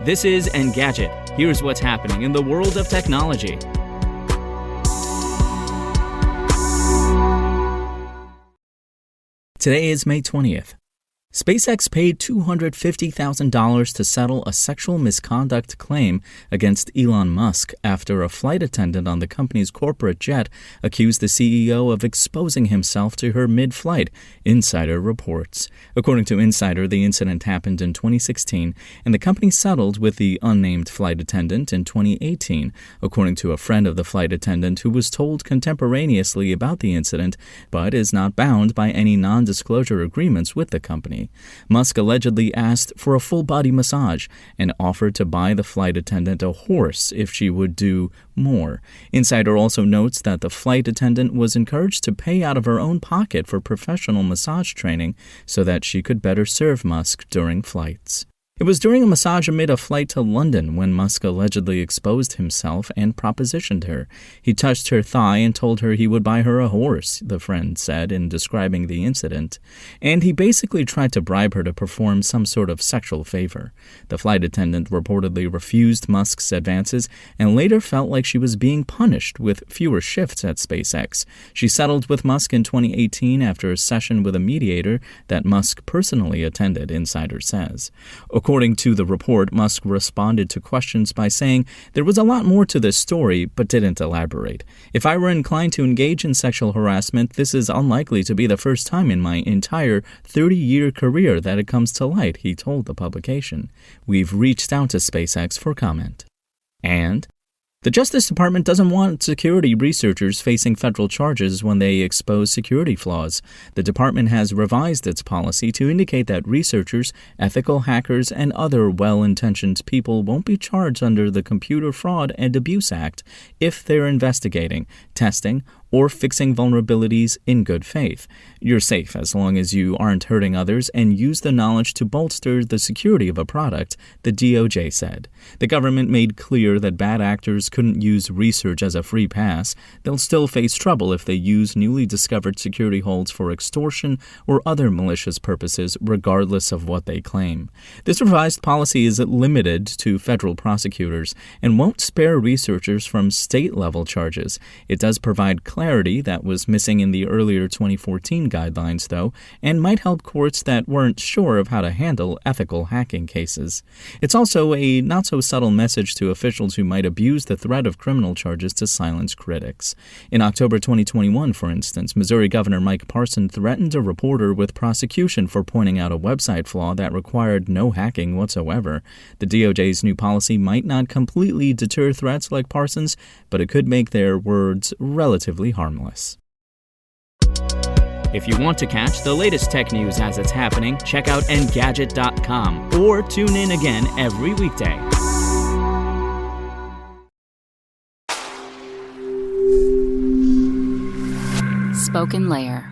This is Engadget. Here's what's happening in the world of technology. Today is May 20th. SpaceX paid $250,000 to settle a sexual misconduct claim against Elon Musk after a flight attendant on the company's corporate jet accused the CEO of exposing himself to her mid-flight, Insider reports. According to Insider, the incident happened in 2016, and the company settled with the unnamed flight attendant in 2018, according to a friend of the flight attendant who was told contemporaneously about the incident, but is not bound by any non-disclosure agreements with the company. Musk allegedly asked for a full-body massage and offered to buy the flight attendant a horse if she would do more. Insider also notes that the flight attendant was encouraged to pay out of her own pocket for professional massage training so that she could better serve Musk during flights. It was during a massage amid a flight to London when Musk allegedly exposed himself and propositioned her. He touched her thigh and told her he would buy her a horse, the friend said in describing the incident. And he basically tried to bribe her to perform some sort of sexual favor. The flight attendant reportedly refused Musk's advances and later felt like she was being punished with fewer shifts at SpaceX. She settled with Musk in 2018 after a session with a mediator that Musk personally attended, Insider says. According to the report, Musk responded to questions by saying there was a lot more to this story, but didn't elaborate. If I were inclined to engage in sexual harassment, this is unlikely to be the first time in my entire 30-year career that it comes to light, he told the publication. We've reached out to SpaceX for comment. And the Justice Department doesn't want security researchers facing federal charges when they expose security flaws. The department has revised its policy to indicate that researchers, ethical hackers, and other well-intentioned people won't be charged under the Computer Fraud and Abuse Act if they're investigating, testing, or fixing vulnerabilities in good faith. You're safe as long as you aren't hurting others and use the knowledge to bolster the security of a product, the DOJ said. The government made clear that bad actors couldn't use research as a free pass. They'll still face trouble if they use newly discovered security holes for extortion or other malicious purposes, regardless of what they claim. This revised policy is limited to federal prosecutors and won't spare researchers from state-level charges. It does provide clarity that was missing in the earlier 2014 guidelines, though, and might help courts that weren't sure of how to handle ethical hacking cases. It's also a not-so-subtle message to officials who might abuse the threat of criminal charges to silence critics. In October 2021, for instance, Missouri Governor Mike Parson threatened a reporter with prosecution for pointing out a website flaw that required no hacking whatsoever. The DOJ's new policy might not completely deter threats like Parson's, but it could make their words relatively harmless. If you want to catch the latest tech news as it's happening, check out Engadget.com or tune in again every weekday. Spoken Layer.